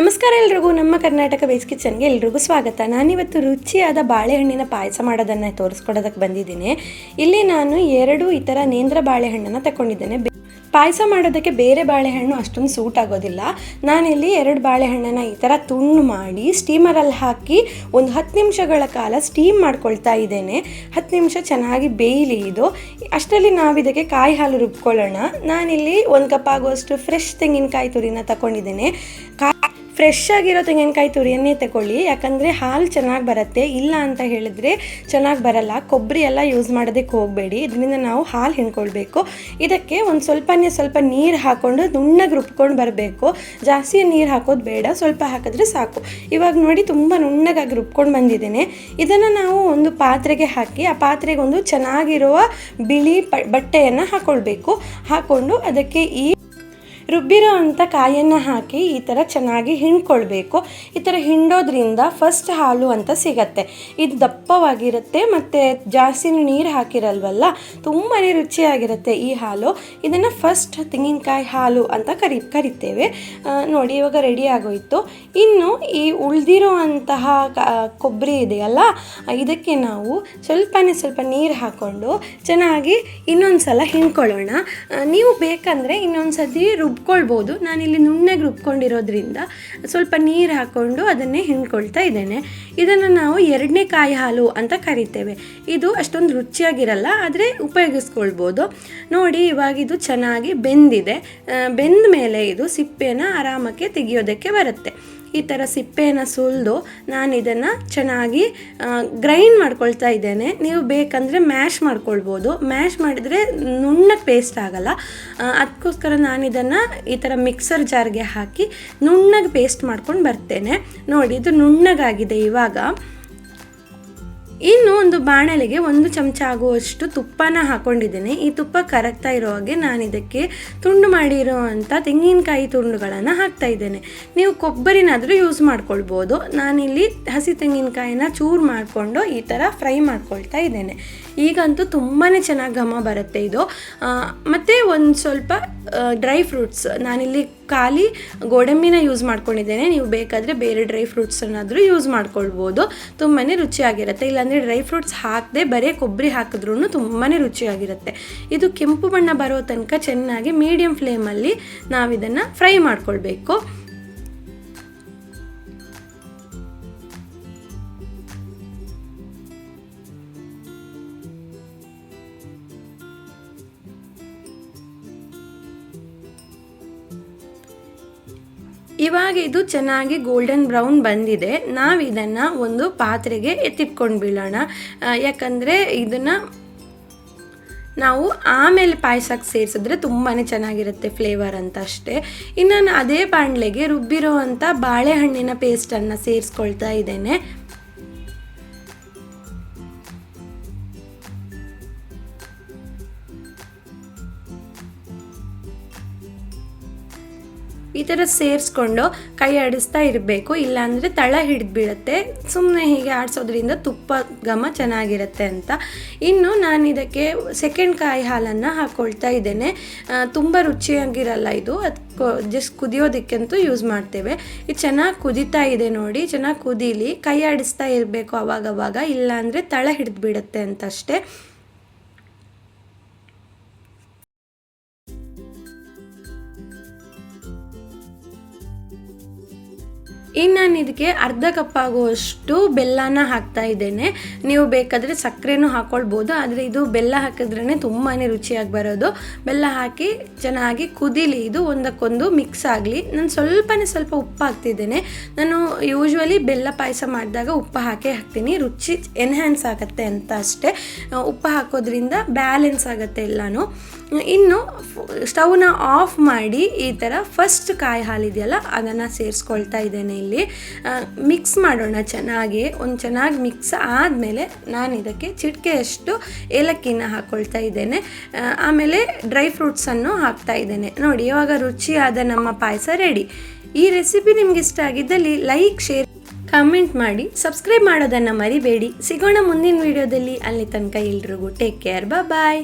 ನಮಸ್ಕಾರ ಎಲ್ರಿಗೂ, ನಮ್ಮ ಕರ್ನಾಟಕ ಬೇಸ್ ಕಿಚನ್ಗೆ ಎಲ್ರಿಗೂ ಸ್ವಾಗತ. ನಾನಿವತ್ತು ರುಚಿಯಾದ ಬಾಳೆಹಣ್ಣಿನ ಪಾಯಸ ಮಾಡೋದನ್ನು ತೋರಿಸ್ಕೊಡೋದಕ್ಕೆ ಬಂದಿದ್ದೀನಿ. ಇಲ್ಲಿ ನಾನು 2 ಈ ಥರ ನೇಂದ್ರ ಬಾಳೆಹಣ್ಣನ್ನು ತಗೊಂಡಿದ್ದೇನೆ. ಪಾಯಸ ಮಾಡೋದಕ್ಕೆ ಬೇರೆ ಬಾಳೆಹಣ್ಣು ಅಷ್ಟೊಂದು ಸೂಟ್ ಆಗೋದಿಲ್ಲ. ನಾನಿಲ್ಲಿ 2 ಬಾಳೆಹಣ್ಣನ್ನು ಈ ಥರ ತುಂಡು ಮಾಡಿ ಸ್ಟೀಮರಲ್ಲಿ ಹಾಕಿ ಒಂದು 10 ನಿಮಿಷಗಳ ಕಾಲ ಸ್ಟೀಮ್ ಮಾಡ್ಕೊಳ್ತಾ ಇದ್ದೇನೆ. 10 ನಿಮಿಷ ಚೆನ್ನಾಗಿ ಬೇಯಲಿ ಇದು. ಅಷ್ಟರಲ್ಲಿ ನಾವು ಇದಕ್ಕೆ ಕಾಯಿ ಹಾಲು ರುಬ್ಕೊಳ್ಳೋಣ. ನಾನಿಲ್ಲಿ 1 ಕಪ್ ಆಗುವಷ್ಟು ಫ್ರೆಶ್ ತೆಂಗಿನಕಾಯಿ ತುರಿನ ತಗೊಂಡಿದ್ದೇನೆ. ಫ್ರೆಶ್ ಆಗಿರೋ ತೆಂಗಿನಕಾಯಿ ತುರಿಯನ್ನೇ ತಗೊಳ್ಳಿ, ಯಾಕಂದರೆ ಹಾಲು ಚೆನ್ನಾಗಿ ಬರುತ್ತೆ. ಇಲ್ಲ ಅಂತ ಹೇಳಿದ್ರೆ ಚೆನ್ನಾಗಿ ಬರಲ್ಲ. ಕೊಬ್ಬರಿ ಎಲ್ಲ ಯೂಸ್ ಮಾಡೋದಕ್ಕೆ ಹೋಗಬೇಡಿ. ಇದರಿಂದ ನಾವು ಹಾಲು ಹಿಂಡ್ಕೊಳ್ಬೇಕು. ಇದಕ್ಕೆ ಒಂದು ಸ್ವಲ್ಪ ನೀರು ಹಾಕ್ಕೊಂಡು ನುಣ್ಣಗೆ ರುಬ್ಕೊಂಡು ಬರಬೇಕು. ಜಾಸ್ತಿ ನೀರು ಹಾಕೋದು ಬೇಡ, ಸ್ವಲ್ಪ ಹಾಕಿದ್ರೆ ಸಾಕು. ಇವಾಗ ನೋಡಿ ತುಂಬ ನುಣ್ಣಗಾಗಿ ರುಬ್ಕೊಂಡು ಬಂದಿದ್ದೇನೆ. ಇದನ್ನು ನಾವು ಒಂದು ಪಾತ್ರೆಗೆ ಹಾಕಿ ಆ ಪಾತ್ರೆಗೆ ಒಂದು ಚೆನ್ನಾಗಿರುವ ಬಿಳಿ ಬಟ್ಟೆಯನ್ನು ಹಾಕ್ಕೊಳ್ಬೇಕು. ಹಾಕ್ಕೊಂಡು ಅದಕ್ಕೆ ಈ ರುಬ್ಬಿರೋ ಅಂಥ ಕಾಯನ್ನು ಹಾಕಿ ಈ ಥರ ಚೆನ್ನಾಗಿ ಹಿಂಡ್ಕೊಳ್ಬೇಕು. ಈ ಥರ ಹಿಂಡೋದ್ರಿಂದ ಫಸ್ಟ್ ಹಾಲು ಅಂತ ಸಿಗತ್ತೆ. ಇದು ದಪ್ಪವಾಗಿರುತ್ತೆ ಮತ್ತು ಜಾಸ್ತಿ ನೀರು ಹಾಕಿರಲ್ವಲ್ಲ, ತುಂಬಾ ರುಚಿಯಾಗಿರುತ್ತೆ ಈ ಹಾಲು. ಇದನ್ನು ಫಸ್ಟ್ ತೆಂಗಿನಕಾಯಿ ಹಾಲು ಅಂತ ಕರಿತೇವೆ. ನೋಡಿ ಇವಾಗ ರೆಡಿ ಆಗೋಯಿತು. ಇನ್ನು ಈ ಉಳಿದಿರೋ ಅಂತಹ ಕೊಬ್ಬರಿ ಇದೆಯಲ್ಲ, ಇದಕ್ಕೆ ನಾವು ಸ್ವಲ್ಪ ನೀರು ಹಾಕ್ಕೊಂಡು ಚೆನ್ನಾಗಿ ಇನ್ನೊಂದು ಸಲ ಹಿಂಡ್ಕೊಳ್ಳೋಣ. ನೀವು ಬೇಕಂದರೆ ಇನ್ನೊಂದು ಸತಿ ರುಬ್ಕೊಳ್ಬೋದು. ನಾನಿಲ್ಲಿ ನುಣ್ಣಗೆ ರುಬ್ಕೊಂಡಿರೋದ್ರಿಂದ ಸ್ವಲ್ಪ ನೀರು ಹಾಕ್ಕೊಂಡು ಅದನ್ನೇ ಹಿಂಡ್ಕೊಳ್ತಾ ಇದ್ದೇನೆ. ಇದನ್ನು ನಾವು 2ನೇ ಕಾಯಿ ಹಾಲು ಅಂತ ಕರಿತೇವೆ. ಇದು ಅಷ್ಟೊಂದು ರುಚಿಯಾಗಿರಲ್ಲ, ಆದರೆ ಉಪಯೋಗಿಸ್ಕೊಳ್ಬೋದು. ನೋಡಿ ಇವಾಗ ಇದು ಚೆನ್ನಾಗಿ ಬೆಂದಿದೆ. ಬೆಂದ ಮೇಲೆ ಇದು ಸಿಪ್ಪೆನ ಆರಾಮಕ್ಕೆ ತೆಗಿಯೋದಕ್ಕೆ ಬರುತ್ತೆ. ಈ ಥರ ಸಿಪ್ಪೆಯನ್ನು ಸುಲಿದು ನಾನು ಇದನ್ನು ಚೆನ್ನಾಗಿ ಗ್ರೈಂಡ್ ಮಾಡ್ಕೊಳ್ತಾ ಇದ್ದೇನೆ. ನೀವು ಬೇಕಂದರೆ ಮ್ಯಾಶ್ ಮಾಡ್ಕೊಳ್ಬೋದು. ಮ್ಯಾಶ್ ಮಾಡಿದರೆ ನುಣ್ಣಗೆ ಪೇಸ್ಟ್ ಆಗಲ್ಲ. ಅದಕ್ಕೋಸ್ಕರ ನಾನು ಇದನ್ನು ಈ ಥರ ಮಿಕ್ಸರ್ ಜಾರ್ಗೆ ಹಾಕಿ ನುಣ್ಣಗೆ ಪೇಸ್ಟ್ ಮಾಡ್ಕೊಂಡು ಬರ್ತೇನೆ. ನೋಡಿ ಇದು ನುಣ್ಣಗಾಗಿದೆ. ಇವಾಗ ಇನ್ನು ಒಂದು ಬಾಣಲೆಗೆ 1 ಚಮಚ ಆಗುವಷ್ಟು ತುಪ್ಪನ ಹಾಕ್ಕೊಂಡಿದ್ದೇನೆ. ಈ ತುಪ್ಪ ಕರಗ್ತಾ ಇರೋ ಹಾಗೆ ನಾನು ಇದಕ್ಕೆ ತುಂಡು ಮಾಡಿರೋವಂಥ ತೆಂಗಿನಕಾಯಿ ತುಂಡುಗಳನ್ನು ಹಾಕ್ತಾ ಇದ್ದೇನೆ. ನೀವು ಕೊಬ್ಬರಿನಾದರೂ ಯೂಸ್ ಮಾಡ್ಕೊಳ್ಬೋದು. ನಾನಿಲ್ಲಿ ಹಸಿ ತೆಂಗಿನಕಾಯಿನ ಚೂರು ಮಾಡಿಕೊಂಡು ಈ ಥರ ಫ್ರೈ ಮಾಡ್ಕೊಳ್ತಾ ಇದ್ದೇನೆ. ಈಗಂತೂ ತುಂಬಾ ಚೆನ್ನಾಗಿ ಘಮ ಬರುತ್ತೆ ಇದು. ಮತ್ತು ಒಂದು ಸ್ವಲ್ಪ ಡ್ರೈ ಫ್ರೂಟ್ಸ್, ನಾನಿಲ್ಲಿ ಖಾಲಿ ಗೋಡಂಬಿನ ಯೂಸ್ ಮಾಡ್ಕೊಂಡಿದ್ದೇನೆ. ನೀವು ಬೇಕಾದರೆ ಬೇರೆ ಡ್ರೈ ಫ್ರೂಟ್ಸನ್ನಾದರೂ ಯೂಸ್ ಮಾಡ್ಕೊಳ್ಬೋದು. ತುಂಬಾ ರುಚಿಯಾಗಿರುತ್ತೆ. ಇಲ್ಲಾಂದರೆ ಡ್ರೈ ಫ್ರೂಟ್ಸ್ ಹಾಕದೆ ಬರೀ ಕೊಬ್ಬರಿ ಹಾಕಿದ್ರೂ ತುಂಬಾ ರುಚಿಯಾಗಿರುತ್ತೆ. ಇದು ಕೆಂಪು ಬಣ್ಣ ಬರೋ ತನಕ ಚೆನ್ನಾಗಿ ಮೀಡಿಯಮ್ ಫ್ಲೇಮಲ್ಲಿ ನಾವಿದನ್ನು ಫ್ರೈ ಮಾಡ್ಕೊಳ್ಬೇಕು. ಇವಾಗ ಇದು ಚೆನ್ನಾಗಿ ಗೋಲ್ಡನ್ ಬ್ರೌನ್ ಬಂದಿದೆ. ನಾವು ಇದನ್ನು ಒಂದು ಪಾತ್ರೆಗೆ ಎತ್ತಿಟ್ಕೊಂಡು ಬೀಳೋಣ. ಯಾಕಂದರೆ ಇದನ್ನು ನಾವು ಆಮೇಲೆ ಪಾಯಸಕ್ಕೆ ಸೇರಿಸಿದ್ರೆ ತುಂಬಾ ಚೆನ್ನಾಗಿರುತ್ತೆ ಫ್ಲೇವರ್ ಅಂತ ಅಷ್ಟೇ. ಇನ್ನು ನಾನು ಅದೇ ಬಾಣಲೆಗೆ ರುಬ್ಬಿರೋ ಅಂಥ ಬಾಳೆಹಣ್ಣಿನ ಪೇಸ್ಟನ್ನು ಸೇರಿಸ್ಕೊಳ್ತಾ ಇದ್ದೇನೆ. ಈ ಥರ ಸೇರಿಸ್ಕೊಂಡು ಕೈ ಆಡಿಸ್ತಾ ಇರಬೇಕು, ಇಲ್ಲಾಂದರೆ ತಳ ಹಿಡಿದು ಬೀಳುತ್ತೆ. ಸುಮ್ಮನೆ ಹೀಗೆ ಆಡಿಸೋದ್ರಿಂದ ತುಪ್ಪ ಘಮ ಚೆನ್ನಾಗಿರುತ್ತೆ ಅಂತ. ಇನ್ನು ನಾನು ಇದಕ್ಕೆ 2nd ಕಾಯಿ ಹಾಲನ್ನು ಹಾಕ್ಕೊಳ್ತಾ ಇದ್ದೇನೆ. ತುಂಬ ರುಚಿಯಾಗಿರಲ್ಲ ಇದು, ಅದು ಜಸ್ಟ್ ಕುದಿಯೋದಕ್ಕಂತೂ ಯೂಸ್ ಮಾಡ್ತೇವೆ. ಇದು ಚೆನ್ನಾಗಿ ಕುದೀತಾ ಇದೆ ನೋಡಿ. ಚೆನ್ನಾಗಿ ಕುದೀಲಿ, ಕೈ ಆಡಿಸ್ತಾ ಇರಬೇಕು ಅವಾಗವಾಗ, ಇಲ್ಲಾಂದರೆ ತಳ ಹಿಡಿದು ಬಿಡುತ್ತೆ ಅಂತ ಅಷ್ಟೇ. ಇನ್ನು ನಾನು ಇದಕ್ಕೆ 1/2 ಕಪ್ ಆಗುವಷ್ಟು ಬೆಲ್ಲನ ಹಾಕ್ತಾ ಇದ್ದೇನೆ. ನೀವು ಬೇಕಾದರೆ ಸಕ್ಕರೆನೂ ಹಾಕ್ಕೊಳ್ಬೋದು, ಆದರೆ ಇದು ಬೆಲ್ಲ ಹಾಕಿದ್ರೇ ತುಂಬಾ ರುಚಿಯಾಗಿ ಬರೋದು. ಬೆಲ್ಲ ಹಾಕಿ ಚೆನ್ನಾಗಿ ಕುದೀಲಿ, ಇದು ಒಂದಕ್ಕೊಂದು ಮಿಕ್ಸ್ ಆಗಲಿ. ನಾನು ಸ್ವಲ್ಪ ಉಪ್ಪು ಹಾಕ್ತಿದ್ದೇನೆ. ನಾನು ಯೂಶ್ವಲಿ ಬೆಲ್ಲ ಪಾಯಸ ಮಾಡಿದಾಗ ಉಪ್ಪು ಹಾಕ್ತೀನಿ, ರುಚಿ ಎನ್ಹ್ಯಾನ್ಸ್ ಆಗುತ್ತೆ ಅಂತ ಅಷ್ಟೇ. ಉಪ್ಪು ಹಾಕೋದ್ರಿಂದ ಬ್ಯಾಲೆನ್ಸ್ ಆಗುತ್ತೆ ಎಲ್ಲನೂ. ಇನ್ನು ಸ್ಟವ್ನ ಆಫ್ ಮಾಡಿ ಈ ಥರ ಫಸ್ಟ್ ಕಾಯಿ ಹಾಲಿದೆಯಲ್ಲ ಅದನ್ನು ಸೇರಿಸ್ಕೊಳ್ತಾ ಇದ್ದೇನೆ. ಇಲ್ಲಿ ಮಿಕ್ಸ್ ಮಾಡೋಣ ಚೆನ್ನಾಗಿ. ಚೆನ್ನಾಗಿ ಮಿಕ್ಸ್ ಆದಮೇಲೆ ನಾನು ಇದಕ್ಕೆ ಚಿಟಿಕೆಯಷ್ಟು ಏಲಕ್ಕಿನ ಹಾಕ್ಕೊಳ್ತಾ ಇದ್ದೇನೆ. ಆಮೇಲೆ ಡ್ರೈ ಫ್ರೂಟ್ಸನ್ನು ಹಾಕ್ತಾ ಇದ್ದೇನೆ. ನೋಡಿ ಇವಾಗ ರುಚಿಯಾದ ನಮ್ಮ ಪಾಯಸ ರೆಡಿ. ಈ ರೆಸಿಪಿ ನಿಮ್ಗೆ ಇಷ್ಟ ಆಗಿದ್ದಲ್ಲಿ ಲೈಕ್, ಶೇರ್, ಕಮೆಂಟ್ ಮಾಡಿ, ಸಬ್ಸ್ಕ್ರೈಬ್ ಮಾಡೋದನ್ನು ಮರಿಬೇಡಿ. ಸಿಗೋಣ ಮುಂದಿನ ವಿಡಿಯೋದಲ್ಲಿ. ಅಲ್ಲಿ ತನಕ ಎಲ್ರಿಗೂ ಟೇಕ್ ಕೇರ್, ಬಾಯ್.